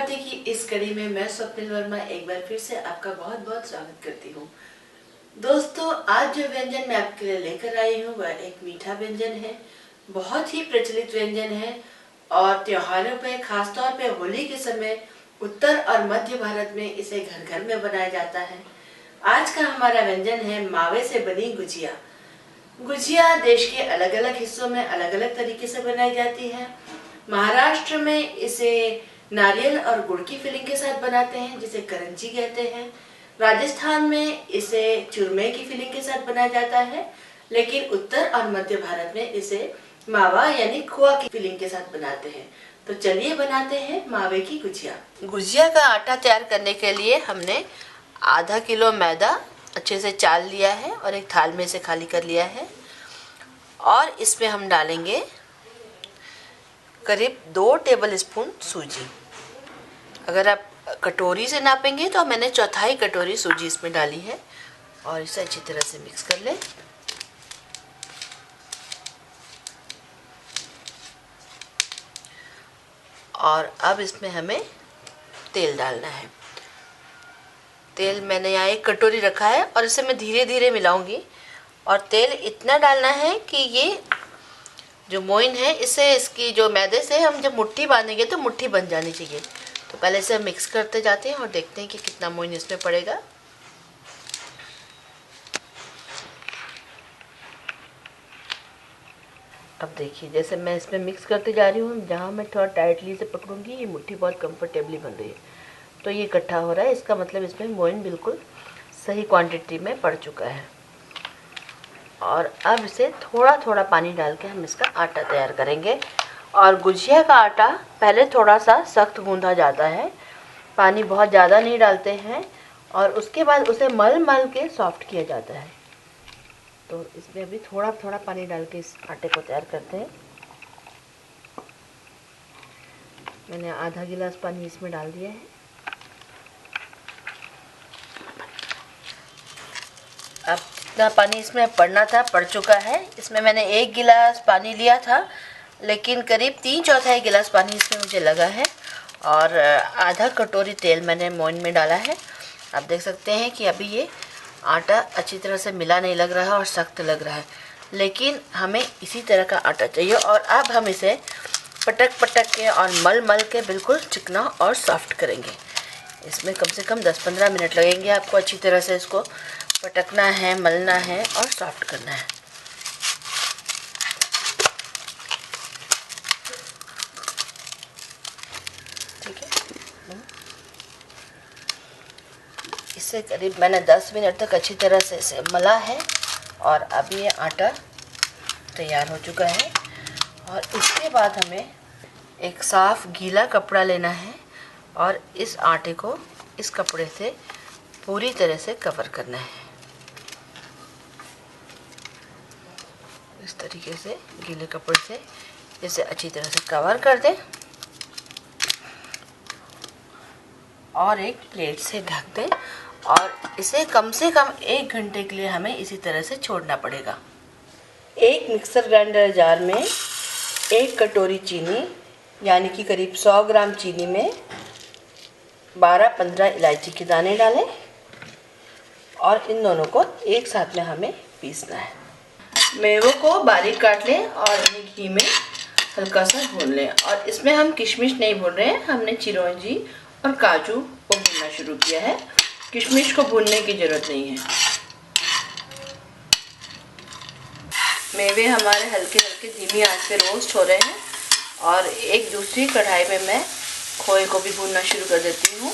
बातें की इस कड़ी में मैं स्वप्निल वर्मा एक बार फिर से आपका बहुत बहुत स्वागत करती हूँ। दोस्तों, आज जो व्यंजन मैं आपके लिए लेकर आई हूँ वह एक मीठा व्यंजन है। बहुत ही प्रचलित व्यंजन है और त्योहारों पे, खासतौर पे होली के समय उत्तर और मध्य भारत में इसे घर घर में बनाया जाता है। आज का हमारा व्यंजन है मावे से बनी गुजिया। गुजिया देश के अलग अलग हिस्सों में अलग अलग तरीके से बनाई जाती है। महाराष्ट्र में इसे नारियल और गुड़ की फिलिंग के साथ बनाते हैं, जिसे करंजी कहते हैं। राजस्थान में इसे चूरमे की फिलिंग के साथ बनाया जाता है, लेकिन उत्तर और मध्य भारत में इसे मावा यानी खोआ की फिलिंग के साथ बनाते हैं। तो चलिए बनाते हैं मावे की गुजिया। गुजिया का आटा तैयार करने के लिए हमने आधा किलो मैदा अच्छे से चाल लिया है और एक थाल में से खाली कर लिया है। और इसमें हम डालेंगे करीब 2 टेबलस्पून सूजी। अगर आप कटोरी से नापेंगे तो मैंने चौथाई कटोरी सूजी इसमें डाली है। और इसे अच्छी तरह से मिक्स कर लें। और अब इसमें हमें तेल डालना है। तेल मैंने यहाँ 1 कटोरी रखा है और इसे मैं धीरे धीरे मिलाऊंगी। और तेल इतना डालना है कि ये जो मोइन है, इससे इसकी जो मैदे से हम जब मुट्ठी बांधेंगे तो मुट्ठी बन जानी चाहिए। तो पहले इसे मिक्स करते जाते हैं और देखते हैं कि कितना मोइन इसमें पड़ेगा। अब देखिए, जैसे मैं इसमें मिक्स करते जा रही हूँ, जहाँ मैं थोड़ा टाइटली से पकड़ूंगी ये मुट्ठी बहुत कंफर्टेबली बन रही है। तो ये इकट्ठा हो रहा है, इसका मतलब इसमें मोइन बिल्कुल सही क्वांटिटी में पड़ चुका है। और अब इसे थोड़ा थोड़ा पानी डाल के हम इसका आटा तैयार करेंगे। और गुजिया का आटा पहले थोड़ा सा सख्त गूंधा जाता है, पानी बहुत ज़्यादा नहीं डालते हैं, और उसके बाद उसे मल मल के सॉफ्ट किया जाता है। तो इसमें अभी थोड़ा थोड़ा पानी डाल के इस आटे को तैयार करते हैं। मैंने आधा गिलास पानी इसमें डाल दिया है। अब जितना पानी इसमें पड़ना था पड़ चुका है। इसमें मैंने 1 गिलास पानी लिया था, लेकिन करीब 3/4 गिलास पानी इसमें मुझे लगा है। और आधा कटोरी तेल मैंने मोइन में डाला है। आप देख सकते हैं कि अभी ये आटा अच्छी तरह से मिला नहीं लग रहा है और सख्त लग रहा है, लेकिन हमें इसी तरह का आटा चाहिए। और अब हम इसे पटक पटक के और मल मल के बिल्कुल चिकना और सॉफ्ट करेंगे। इसमें कम से कम 10-15 मिनट लगेंगे आपको अच्छी तरह से इसको पटकना है, मलना है और सॉफ्ट करना है। ठीक है, इससे करीब मैंने 10 मिनट तक अच्छी तरह से इसे मला है। और अब ये आटा तैयार हो चुका है। और इसके बाद हमें एक साफ गीला कपड़ा लेना है और इस आटे को इस कपड़े से पूरी तरह से कवर करना है। इस तरीके से गीले कपड़े से इसे अच्छी तरह से कवर कर दें और एक प्लेट से ढक दें। और इसे कम से कम 1 घंटे के लिए हमें इसी तरह से छोड़ना पड़ेगा। एक मिक्सर ग्राइंडर जार में 1 कटोरी चीनी, यानी कि करीब 100 ग्राम चीनी में 12-15 इलायची के दाने डालें और इन दोनों को एक साथ में हमें पीसना है। मेवों को बारीक काट लें और इन्हें घी में हल्का सा भून लें। और इसमें हम किशमिश नहीं भून रहे हैं, हमने चिरौंजी और काजू को भूनना शुरू किया है। किशमिश को भूनने की ज़रूरत नहीं है। मेवे हमारे हल्के हल्के धीमी आंच पे रोस्ट हो रहे हैं। और एक दूसरी कढ़ाई में मैं खोए को भी भूनना शुरू कर देती हूँ।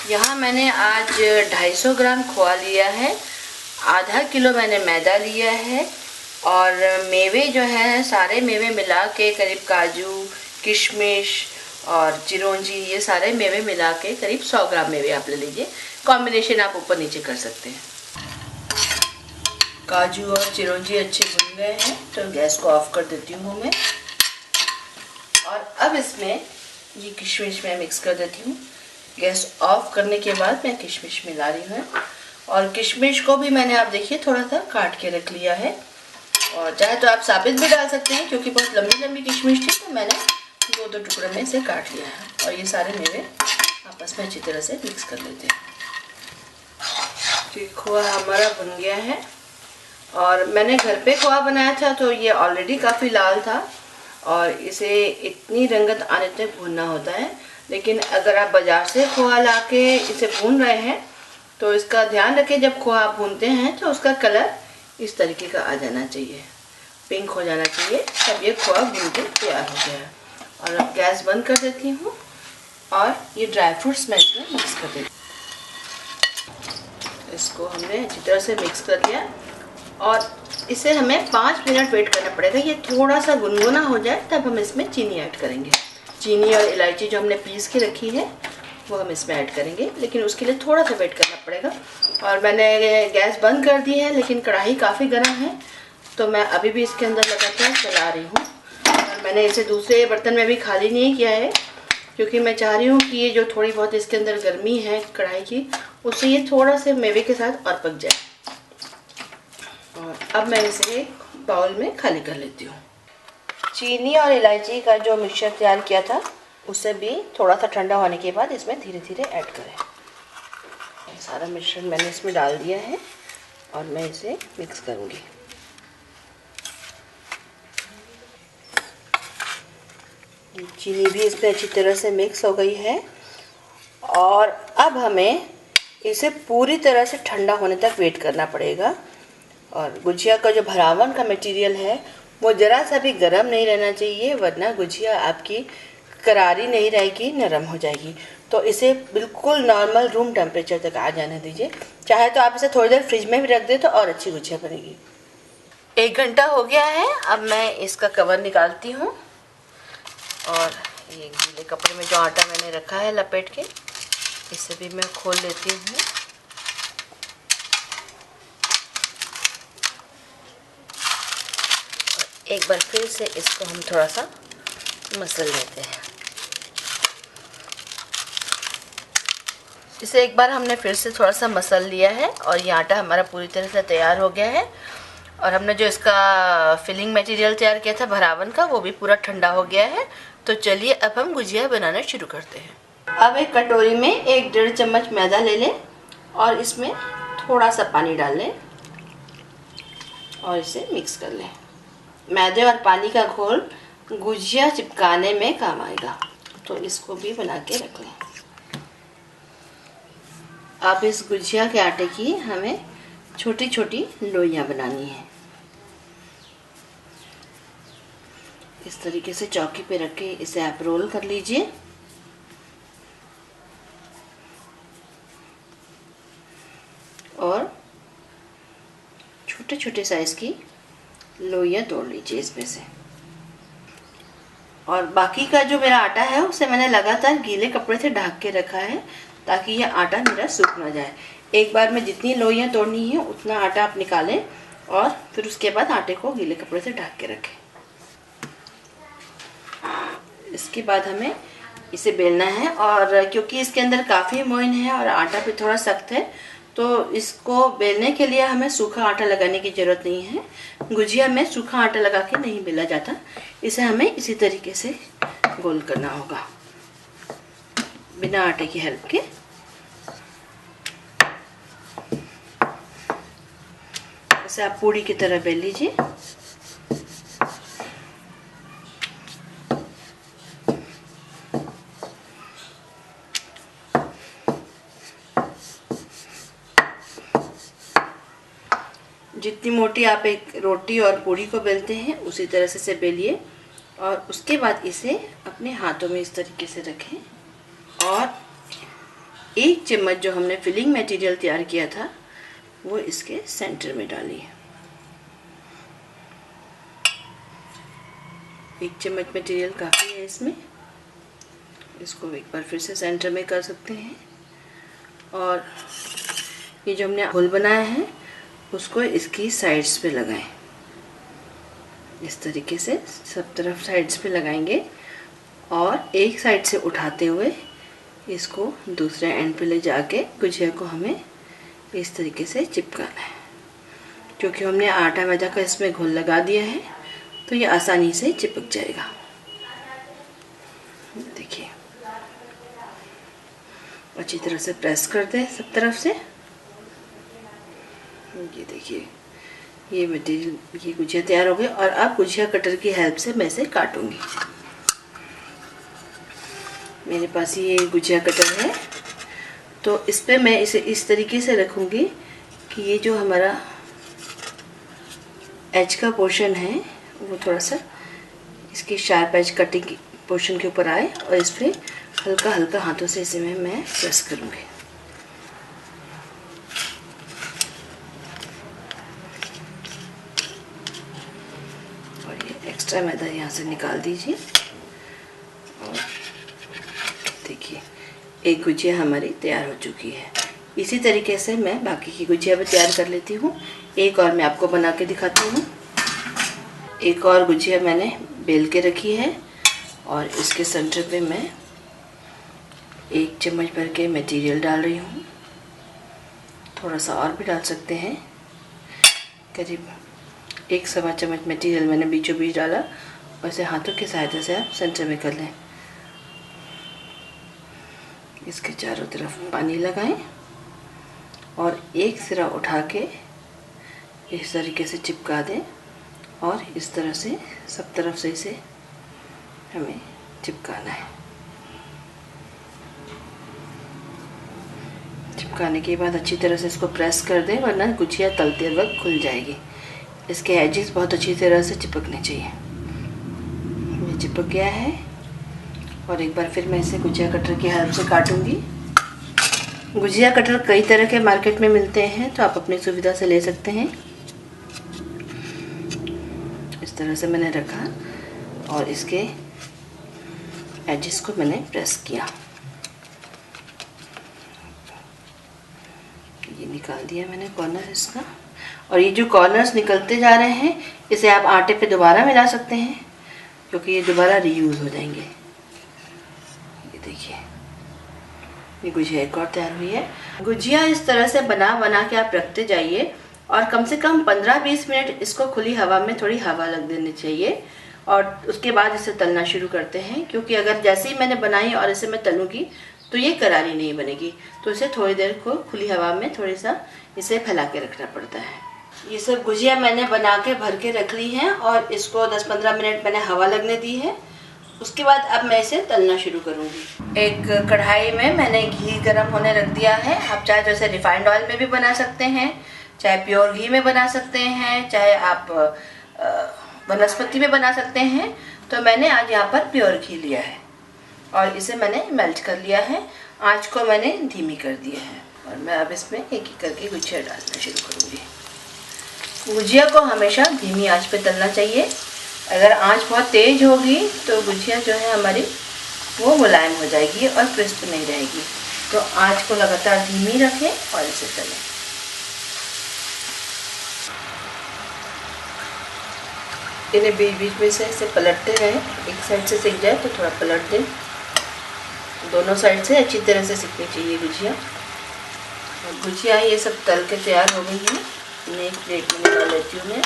यहाँ मैंने आज 250 ग्राम खोआ लिया है, आधा किलो मैंने मैदा लिया है, और मेवे जो है सारे मेवे मिला के करीब काजू, किशमिश और चिरौंजी, ये सारे मेवे मिला के करीब 100 ग्राम मेवे आप ले लीजिए। कॉम्बिनेशन आप ऊपर नीचे कर सकते हैं। काजू और चिरौंजी अच्छे भुन गए हैं तो गैस को ऑफ कर देती हूँ मैं। और अब इसमें ये किशमिश मैं मिक्स कर देती हूँ। गैस ऑफ करने के बाद मैं किशमिश मिला रही हूँ। और किशमिश को भी मैंने, आप देखिए, थोड़ा सा काट के रख लिया है। और चाहे तो आप साबित भी डाल सकते हैं, क्योंकि बहुत लंबी लंबी किशमिश थी तो मैंने दो दो टुकड़े में इसे काट लिया है और ये सारे मेवे आपस में अच्छी तरह से मिक्स कर लेते हैं। तो खोआ हमारा बन गया है और मैंने घर पे खोआ बनाया था तो ये ऑलरेडी काफ़ी लाल था और इसे इतनी रंगत आने तक भूनना होता है। लेकिन अगर आप बाज़ार से खोआ लाके इसे भून रहे हैं तो इसका ध्यान रखें, जब खोआ आप भूनते हैं तो उसका कलर इस तरीके का आ जाना चाहिए, पिंक हो जाना चाहिए, तब ये खोआ भून के तैयार हो गया है। और अब गैस बंद कर देती हूँ और ये ड्राई फ्रूट्स मैं इसमें मिक्स कर देती हूँ। इसको हमने अच्छी तरह से मिक्स कर लिया और इसे हमें 5 मिनट वेट करना पड़ेगा। ये थोड़ा सा गुनगुना हो जाए तब हम इसमें चीनी ऐड करेंगे। चीनी और इलायची जो हमने पीस के रखी है वो हम इसमें ऐड करेंगे, लेकिन उसके लिए थोड़ा सा वेट करना पड़ेगा। और मैंने गैस बंद कर दी है, लेकिन कढ़ाई काफ़ी गर्म है तो मैं अभी भी इसके अंदर लगातार चला रही हूँ। और मैंने इसे दूसरे बर्तन में भी खाली नहीं किया है क्योंकि मैं चाह रही हूँ कि ये जो थोड़ी बहुत इसके अंदर गर्मी है कढ़ाई की, उससे ये थोड़ा से मेवे के साथ और पक जाए। और अब मैं इसे एक बाउल में खाली कर लेती हूँ। चीनी और इलायची का जो मिक्सचर तैयार किया था उसे भी थोड़ा सा ठंडा होने के बाद इसमें धीरे धीरे ऐड करें। सारा मिश्रण मैंने इसमें डाल दिया है और मैं इसे मिक्स करूँगी। चीनी भी इसमें अच्छी तरह से मिक्स हो गई है और अब हमें इसे पूरी तरह से ठंडा होने तक वेट करना पड़ेगा। और गुजिया का जो भरावन का मटेरियल है वो ज़रा सा भी गर्म नहीं रहना चाहिए, वरना गुजिया आपकी करारी नहीं रहेगी, नरम हो जाएगी। तो इसे बिल्कुल नॉर्मल रूम टेम्परेचर तक आ जाने दीजिए। चाहे तो आप इसे थोड़ी देर फ्रिज में भी रख दें तो और अच्छी गुजिया बनेगी। 1 घंटा हो गया है, अब मैं इसका कवर निकालती हूँ और ये गीले कपड़े में जो आटा मैंने रखा है लपेट के, इसे भी मैं खोल लेती हूँ। और एक बार फिर से इसको हम थोड़ा सा मसल लेते हैं। इसे एक बार हमने फिर से थोड़ा सा मसल लिया है और ये आटा हमारा पूरी तरह से तैयार हो गया है। और हमने जो इसका फिलिंग मटेरियल तैयार किया था भरावन का, वो भी पूरा ठंडा हो गया है। तो चलिए अब हम गुजिया बनाना शुरू करते हैं। अब एक कटोरी में 1-1.5 चम्मच मैदा ले लें और इसमें थोड़ा सा पानी डाल लें और इसे मिक्स कर लें। मैदे और पानी का घोल गुजिया चिपकाने में काम आएगा, तो इसको भी बना के रख लें। अब इस गुजिया के आटे की हमें छोटी छोटी लोइयां बनानी है। इस तरीके से चौकी पे रख के इसे आप रोल कर लीजिए। और छोटे छोटे साइज की लोइयां तोड़ लीजिए इसमें से। और बाकी का जो मेरा आटा है उसे मैंने लगातार गीले कपड़े से ढक के रखा है ताकि ये आटा मेरा सूख ना जाए। एक बार में जितनी लोइयां तोड़नी है उतना आटा आप निकालें और फिर उसके बाद आटे को गीले कपड़े से ढक के रखें। इसके बाद हमें इसे बेलना है और क्योंकि इसके अंदर काफ़ी मोइन है और आटा भी थोड़ा सख्त है तो इसको बेलने के लिए हमें सूखा आटा लगाने की ज़रूरत नहीं है। गुजिया में सूखा आटा लगा के नहीं बेला जाता, इसे हमें इसी तरीके से गोल करना होगा बिना आटे की हेल्प के। इसे आप पूड़ी की तरह बेल लीजिए। जितनी मोटी आप एक रोटी और पूड़ी को बेलते हैं उसी तरह से इसे बेलिए और उसके बाद इसे अपने हाथों में इस तरीके से रखें और 1 चम्मच जो हमने फिलिंग मटेरियल तैयार किया था वो इसके सेंटर में डालिए। 1 चम्मच मटेरियल काफ़ी है इसमें। इसको एक बार फिर से सेंटर में कर सकते हैं और ये जो हमने घोल बनाया है उसको इसकी साइड्स पे लगाएं। इस तरीके से सब तरफ साइड्स पे लगाएंगे और एक साइड से उठाते हुए इसको दूसरे एंड पे ले जाके गुजिया को हमें इस तरीके से चिपकाना है। क्योंकि हमने आटा मैदा का इसमें घोल लगा दिया है तो ये आसानी से चिपक जाएगा। अच्छी तरह से प्रेस कर दें सब तरफ से। ये देखिए ये मटेरियल, ये गुजिया तैयार हो गई। और अब गुजिया कटर की हेल्प से मैं इसे काटूंगी। मेरे पास ये गुजिया कटर है, तो इस पे मैं इसे इस तरीके से रखूंगी कि ये जो हमारा एज का पोर्शन है वो थोड़ा सा इसकी शार्प एज कटिंग पोर्शन के ऊपर आए, और इस पर हल्का हल्का हाथों से इसे मैं प्रेस करूँगी। और ये एक्स्ट्रा मैदा यहाँ से निकाल दीजिए। और देखिए एक गुजिया हमारी तैयार हो चुकी है। इसी तरीके से मैं बाकी की गुजिया भी तैयार कर लेती हूँ। एक और मैं आपको बना के दिखाती हूँ। एक और गुजिया मैंने बेल के रखी है और इसके सेंटर पे मैं 1 चम्मच भर के मटेरियल डाल रही हूँ। थोड़ा सा और भी डाल सकते हैं, करीब 1 सवा चम्मच मटेरियल मैंने बीचों बीच डाला। और इसे हाथों की सहायता से आप सेंटर में कर लें। इसके चारों तरफ पानी लगाएं और एक सिरा उठा के इस तरीके से चिपका दें, और इस तरह से सब तरफ से इसे हमें चिपकाना है। चिपकाने के बाद अच्छी तरह से इसको प्रेस कर दें, वरना गुजिया तलते वक्त खुल जाएगी। इसके एजेस बहुत अच्छी तरह से चिपकने चाहिए। ये चिपक गया है। और एक बार फिर मैं इसे गुजिया कटर की हेल्प से काटूंगी। गुजिया कटर कई तरह के मार्केट में मिलते हैं, तो आप अपनी सुविधा से ले सकते हैं। इस तरह से मैंने रखा और इसके एजेस को मैंने प्रेस किया। ये निकाल दिया मैंने कॉर्नर इसका। और ये जो कॉर्नर्स निकलते जा रहे हैं, इसे आप आटे पे दोबारा मिला सकते हैं, क्योंकि ये दोबारा रीयूज हो जाएंगे। ये देखिए ये गुजिया एक और तैयार हुई है। गुजिया इस तरह से बना बना के आप रखते जाइए, और कम से कम 15-20 मिनट इसको खुली हवा में थोड़ी हवा लग देनी चाहिए। और उसके बाद इसे तलना शुरू करते हैं, क्योंकि अगर जैसे ही मैंने बनाई और इसे मैं तलूँगी तो ये करारी नहीं बनेगी। तो इसे थोड़ी देर को खुली हवा में थोड़ी सा इसे फैला के रखना पड़ता है। ये सब गुजिया मैंने बना के भर के रख ली हैं, और इसको 10-15 मिनट मैंने हवा लगने दी है। उसके बाद अब मैं इसे तलना शुरू करूँगी। एक कढ़ाई में मैंने घी गर्म होने रख दिया है। आप चाहे जैसे रिफाइंड ऑयल में भी बना सकते हैं, चाहे प्योर घी में बना सकते हैं, चाहे आप वनस्पति में बना सकते हैं। तो मैंने आज यहाँ पर प्योर घी लिया है और इसे मैंने मेल्ट कर लिया है। आंच को मैंने धीमी कर दिया है, और मैं अब इसमें एक एक करके गुजिया डालना शुरू करूँगी। गुजिया को हमेशा धीमी आंच पे तलना चाहिए। अगर आंच बहुत तेज होगी तो गुजिया जो है हमारी वो मुलायम हो जाएगी और क्रिस्प नहीं रहेगी। तो आंच को लगातार धीमी रखें और इसे तलें। इन्हें बीच बीच में से इसे पलटते रहें। एक साइड से सिक जाए तो थोड़ा पलट दें। दोनों साइड से अच्छी तरह से सिकनी चाहिए गुजिया। और गुजिया ये सब तल के तैयार हो गई हैं। इन्हें एक प्लेट में निकाल लेती हूँ मैं।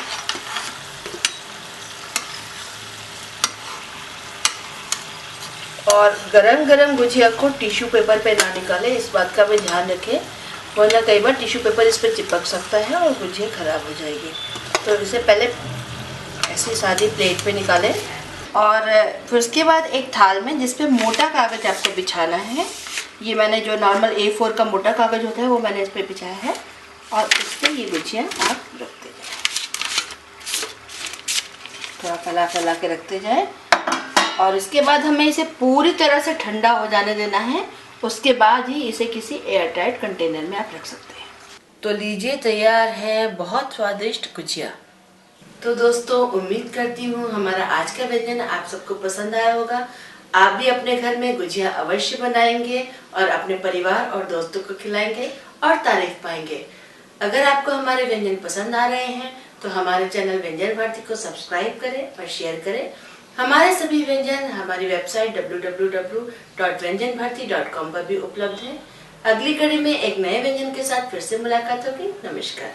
और गरम गरम गुजिया को टिश्यू पेपर पे ना निकालें, इस बात का भी ध्यान रखें, वरना कई बार टिश्यू पेपर इस पर चिपक सकता है और गुजिया ख़राब हो जाएगी। तो इसे पहले ऐसी सादी प्लेट पे निकालें, और फिर उसके बाद एक थाल में जिस पे मोटा कागज़ आपको बिछाना है। ये मैंने जो नॉर्मल A4 का मोटा कागज़ होता है वो मैंने इस पर बिछाया है, और इस पर ये गुजिया आप रखते जाएं। थोड़ा फैला फैला के रखते जाएं। और इसके बाद हमें इसे पूरी तरह से ठंडा हो जाने देना है। उसके बाद ही इसे किसी एयर टाइट कंटेनर में आप रख सकते हैं। तो लीजिए तैयार है बहुत स्वादिष्ट गुजिया। तो दोस्तों उम्मीद करती हूँ हमारा आज का व्यंजन आप सबको पसंद आया होगा। आप भी अपने घर में गुजिया अवश्य बनाएंगे और अपने परिवार और दोस्तों को खिलाएंगे और तारीफ पाएंगे। अगर आपको हमारे व्यंजन पसंद आ रहे हैं तो हमारे चैनल व्यंजन भारती को सब्सक्राइब करें और शेयर करें। हमारे सभी व्यंजन हमारी वेबसाइट www.vyanjanbharti.com पर भी उपलब्ध है। अगली कड़ी में एक नए व्यंजन के साथ फिर से मुलाकात होगी। नमस्कार।